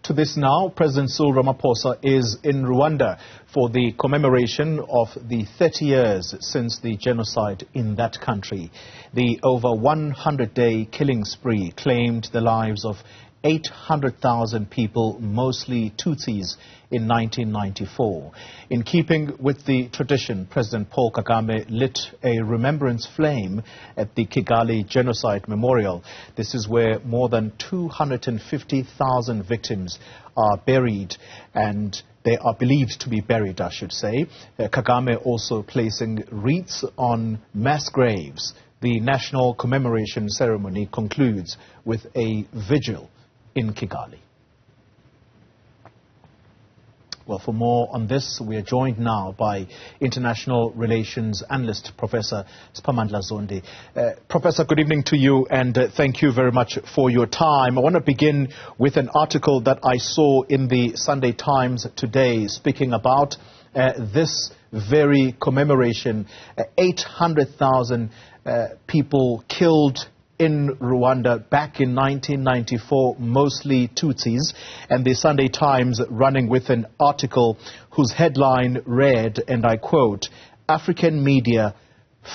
to this now, President Cyril Ramaphosa is in Rwanda for the commemoration of the 30 years since the genocide in that country. The over 100-day killing spree claimed the lives of 800,000 people, mostly Tutsis, in 1994. In keeping with the tradition, President Paul Kagame lit a remembrance flame at the Kigali Genocide Memorial. This is where more than 250,000 victims are buried, and they are believed to be buried, I should say. Kagame also placing wreaths on mass graves. The national commemoration ceremony concludes with a vigil in Kigali. Well, for more on this, we are joined now by international relations analyst, Professor Siphamandla Zondi. Professor, good evening to you, and thank you very much for your time. I want to begin with an article that I saw in the Sunday Times today, speaking about this very commemoration, 800,000 people killed in Rwanda back in 1994, mostly Tutsis, and the Sunday Times running with an article whose headline read, and I quote, "African media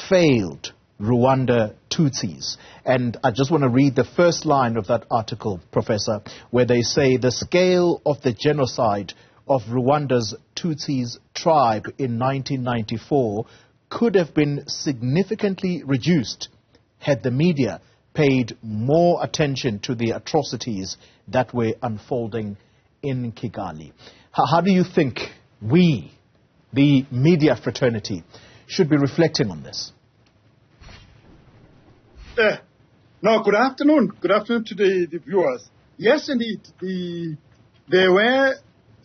failed Rwanda Tutsis." And I just want to read the first line of that article, Professor, where they say the scale of the genocide of Rwanda's Tutsis tribe in 1994 could have been significantly reduced had the media paid more attention to the atrocities that were unfolding in Kigali. How do you think we, the media fraternity, should be reflecting on this? No, good afternoon. Good afternoon to the viewers. Yes, indeed, there was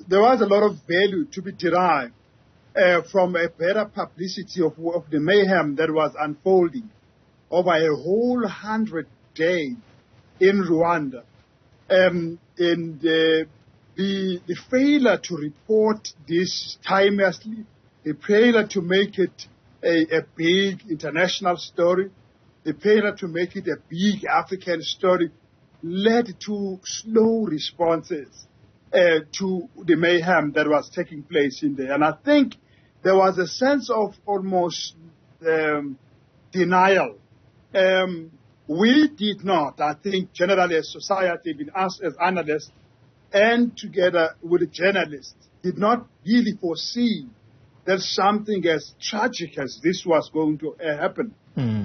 a lot of value to be derived from a better publicity of the mayhem that was unfolding over a whole 100 days in Rwanda. And the failure to report this timeously, the failure to make it a big international story, the failure to make it a big African story led to slow responses to the mayhem that was taking place in there. And I think there was a sense of almost denial. We did not, I think, generally as society, even us as analysts, and together with the journalists, did not really foresee that something as tragic as this was going to happen.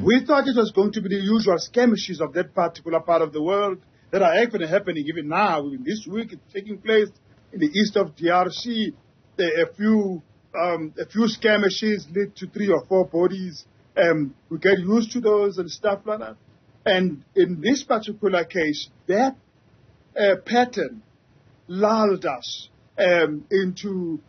We thought it was going to be the usual skirmishes of that particular part of the world that are actually happening even now. Even this week, it's taking place in the east of DRC. A few skirmishes lead to 3 or 4 bodies. We get used to those and stuff like that. And in this particular case, that pattern lulled us into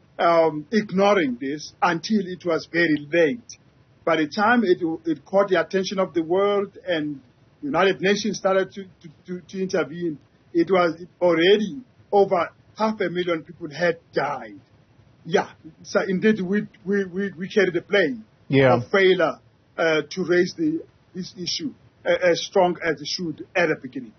ignoring this until it was very late. By the time it caught the attention of the world and the United Nations started to intervene, it was already over 500,000 people had died. Yeah, so indeed we carried the blame of failure to raise this issue as strong as it should at the beginning.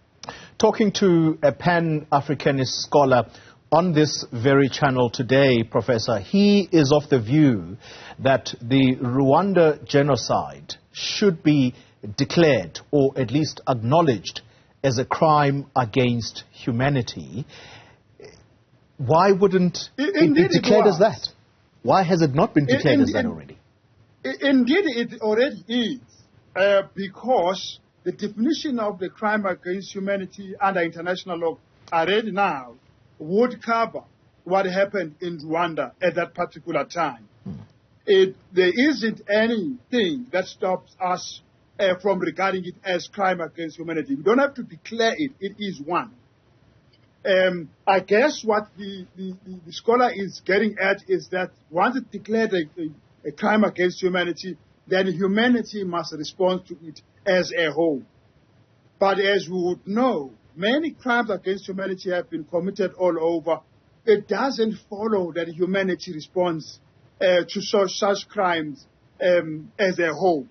Talking to a Pan-Africanist scholar on this very channel today, Professor, he is of the view that the Rwanda genocide should be declared or at least acknowledged as a crime against humanity. Why wouldn't it be declared as that? Why has it not been declared as that already? Indeed, it already is, because the definition of the crime against humanity under international law already now would cover what happened in Rwanda at that particular time. There isn't anything that stops us from regarding it as crime against humanity. We don't have to declare it. It is one. I guess what the scholar is getting at is that once it's declared a crime against humanity, then humanity must respond to it as a whole. But as we would know, many crimes against humanity have been committed all over. It doesn't follow that humanity responds to such crimes as a whole.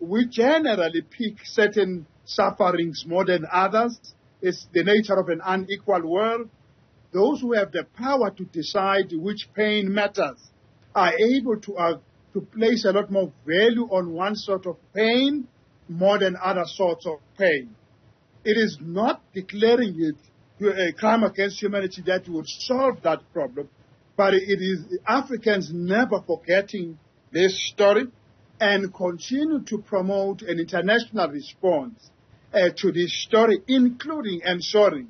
We generally pick certain sufferings more than others. It's the nature of an unequal world. Those who have the power to decide which pain matters are able to place a lot more value on one sort of pain more than other sorts of pain. It is not declaring it a crime against humanity that would solve that problem, but it is Africans never forgetting this story and continue to promote an international response to this story, including ensuring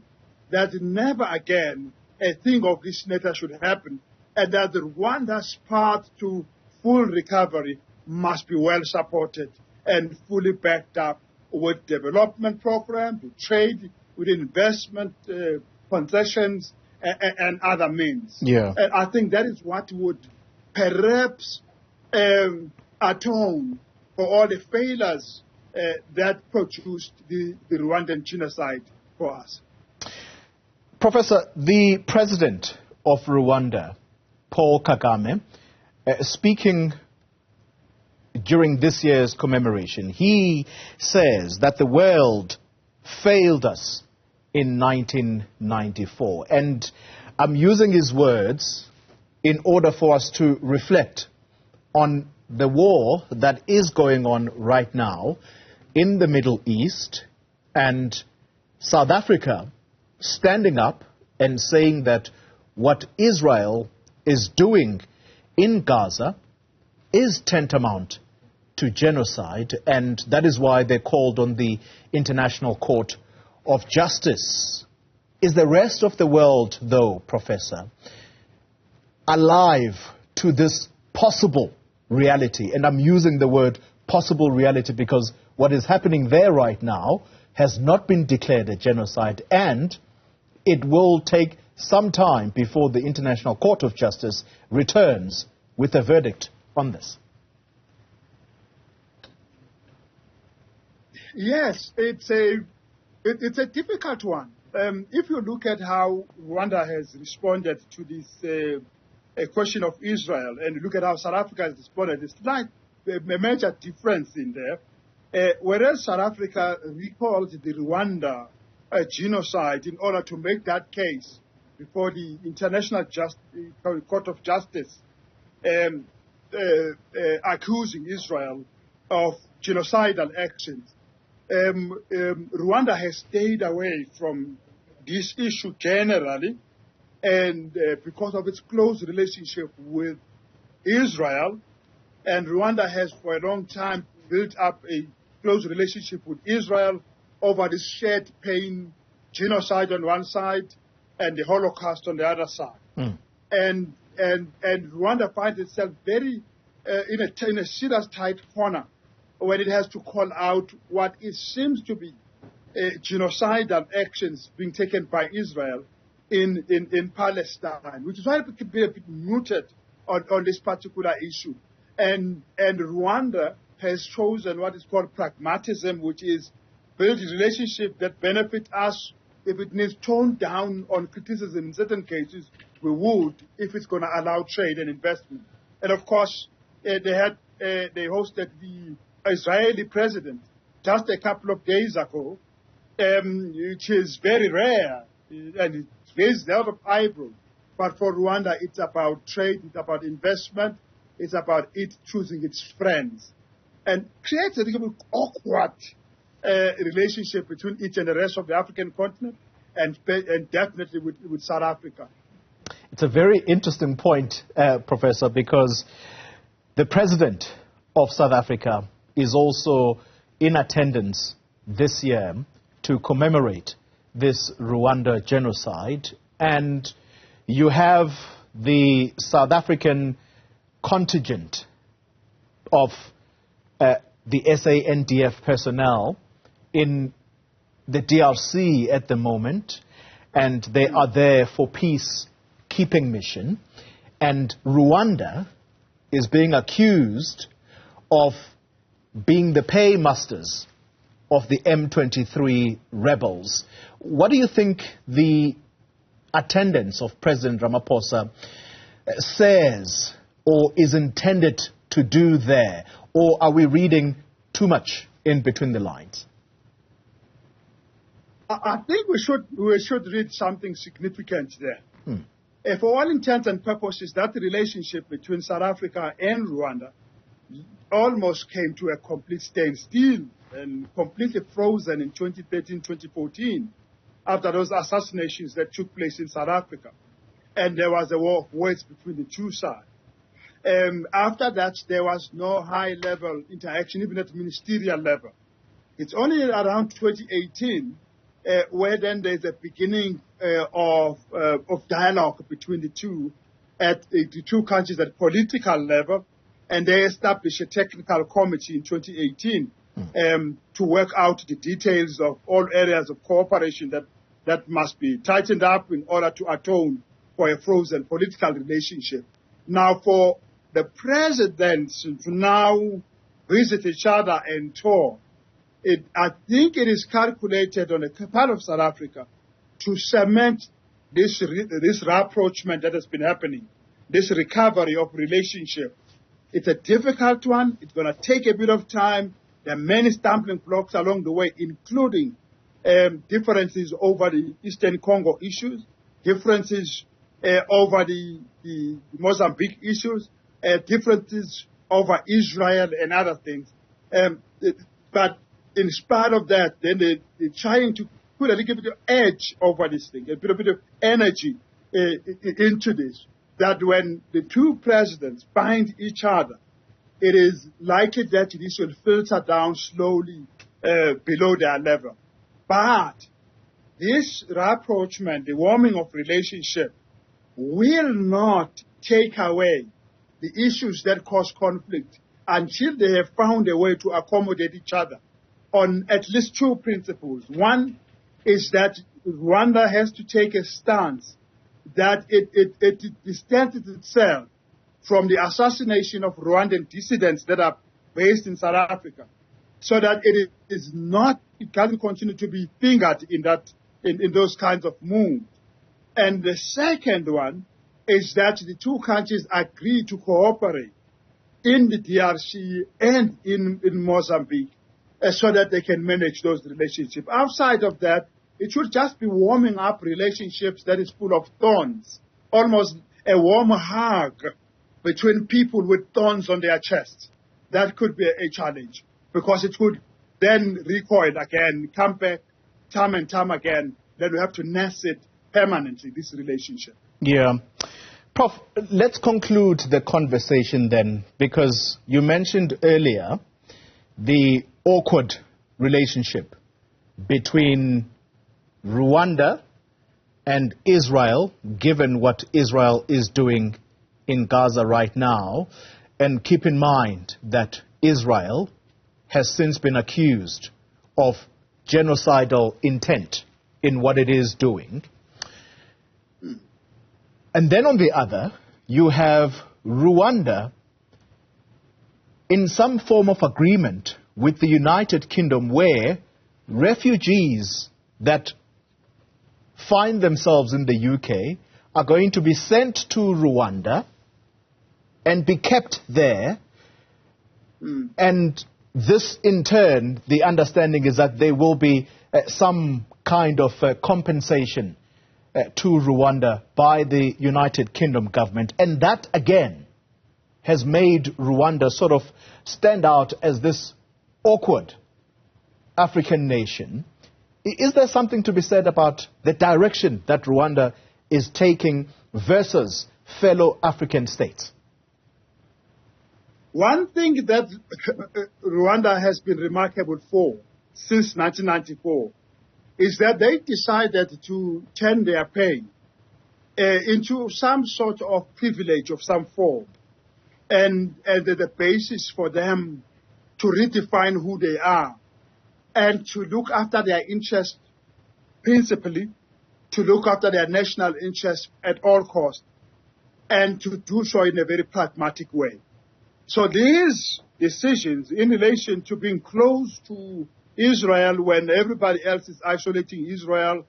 that never again a thing of this nature should happen, and that Rwanda's path to full recovery must be well supported and fully backed up with development programs, with trade, with investment, concessions, and other means. Yeah. And I think that is what would perhaps atone for all the failures that produced the Rwandan genocide for us. Professor, the president of Rwanda, Paul Kagame, speaking during this year's commemoration, he says that the world failed us in 1994. And I'm using his words in order for us to reflect on the war that is going on right now in the Middle East, and South Africa standing up and saying that what Israel is doing in Gaza is tantamount to genocide, and that is why they called on the International Court of Justice. Is the rest of the world, though, Professor, alive to this possible reality? And I'm using the word possible reality because what is happening there right now has not been declared a genocide, and it will take some time before the International Court of Justice returns with a verdict on this. Yes, it's a difficult one. If you look at how Rwanda has responded to this a question of Israel, and look at how South Africa has responded, it's like a major difference in there. Whereas South Africa recalled the Rwanda genocide in order to make that case before the International Court of Justice, accusing Israel of genocidal actions. Rwanda has stayed away from this issue generally, and because of its close relationship with Israel, and Rwanda has for a long time built up a close relationship with Israel over the shared pain, genocide on one side and the Holocaust on the other side. And Rwanda finds itself very in a serious tight corner when it has to call out what it seems to be genocidal actions being taken by Israel in Palestine, which is why it could be a bit muted on this particular issue. And Rwanda has chosen what is called pragmatism, which is build a relationship that benefits us. If it needs toned down on criticism in certain cases, we would, if it's going to allow trade and investment. And of course, they hosted the Israeli president just a couple of days ago, which is very rare, and it raised a lot of eyebrows. But for Rwanda, it's about trade, it's about investment, it's about it choosing its friends, and creates a little bit awkward relationship between it and the rest of the African continent, and definitely with South Africa. It's a very interesting point, Professor, because the president of South Africa is also in attendance this year to commemorate this Rwanda genocide, and you have the South African contingent of the SANDF personnel in the DRC at the moment, and they are there for peacekeeping mission, and Rwanda is being accused of being the paymasters of the M23 rebels. What do you think the attendance of President Ramaphosa says or is intended to do there? Or are we reading too much in between the lines? I think we should read something significant there. For all intents and purposes, that relationship between South Africa and Rwanda almost came to a complete standstill and completely frozen in 2013, 2014, after those assassinations that took place in South Africa. And there was a war of words between the two sides. After that, there was no high-level interaction, even at ministerial level. It's only around 2018 where then there's a beginning of dialogue between the two countries at political level, and they established a technical committee in 2018 to work out the details of all areas of cooperation that must be tightened up in order to atone for a frozen political relationship. Now, for the presidents to now visit each other and talk, I think it is calculated on the part of South Africa to cement this rapprochement that has been happening, this recovery of relationship. It's a difficult one. It's going to take a bit of time. There are many stumbling blocks along the way, including differences over the Eastern Congo issues, differences over the Mozambique issues, differences over Israel and other things. But in spite of that, then they're trying to put a little bit of edge over this thing, a bit of energy into this, that when the two presidents find each other, it is likely that this will filter down slowly below their level. But this rapprochement, the warming of relationship, will not take away the issues that cause conflict until they have found a way to accommodate each other on at least two principles. One is that Rwanda has to take a stance that it distances itself from the assassination of Rwandan dissidents that are based in South Africa, so that it doesn't continue to be fingered in those kinds of moves. And the second one is that the two countries agree to cooperate in the DRC and in Mozambique so that they can manage those relationships. Outside of that, it should just be warming up relationships that is full of thorns, almost a warm hug between people with thorns on their chests. That could be a challenge, because it would then recoil again, come back time and time again. Then we have to nurse it permanently, this relationship. Yeah. Prof, let's conclude the conversation then, because you mentioned earlier the awkward relationship between Rwanda and Israel, given what Israel is doing in Gaza right now. And keep in mind that Israel has since been accused of genocidal intent in what it is doing. And then on the other, you have Rwanda in some form of agreement with the United Kingdom, where refugees that find themselves in the UK are going to be sent to Rwanda and be kept there. And this, in turn, the understanding is that there will be some kind of compensation to Rwanda by the United Kingdom government. And that, again, has made Rwanda sort of stand out as this awkward African nation. Is there something to be said about the direction that Rwanda is taking versus fellow African states? One thing that Rwanda has been remarkable for since 1994 is that they decided to turn their pain into some sort of privilege of some form, and the basis for them to redefine who they are and to look after their interests principally, to look after their national interests at all costs, and to do so in a very pragmatic way. So these decisions in relation to being close to Israel when everybody else is isolating Israel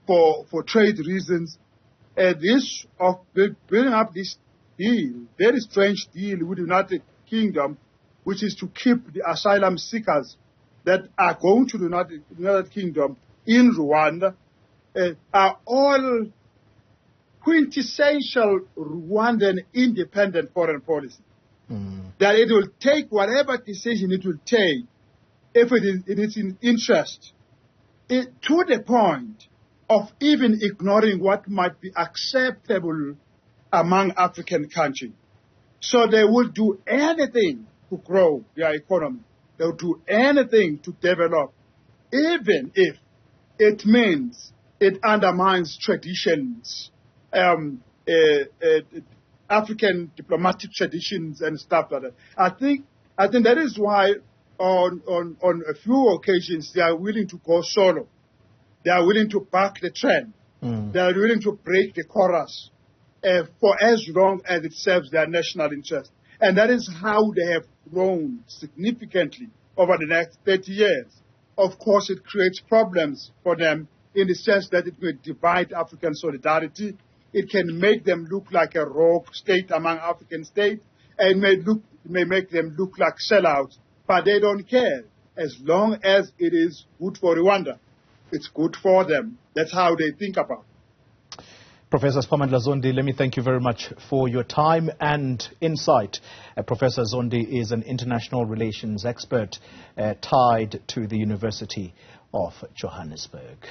for trade reasons, this of building up this deal, very strange deal with the United Kingdom, which is to keep the asylum seekers that are going to the United Kingdom in Rwanda are all quintessential Rwandan independent foreign policy. That it will take whatever decision it will take if it is in interest, to the point of even ignoring what might be acceptable among African countries. So they will do anything to grow their economy. They will do anything to develop, even if it means it undermines traditions, African diplomatic traditions and stuff like that. I think that is why on a few occasions they are willing to go solo. They are willing to back the trend. They are willing to break the chorus for as long as it serves their national interest. And that is how they have grown significantly over the next 30 years. Of course, it creates problems for them in the sense that it will divide African solidarity. It can make them look like a rogue state among African states, and may make them look like sellouts, but they don't care. As long as it is good for Rwanda, it's good for them. That's how they think about it. Professor Siphamandla Zondi, let me thank you very much for your time and insight. Professor Zondi is an international relations expert tied to the University of Johannesburg.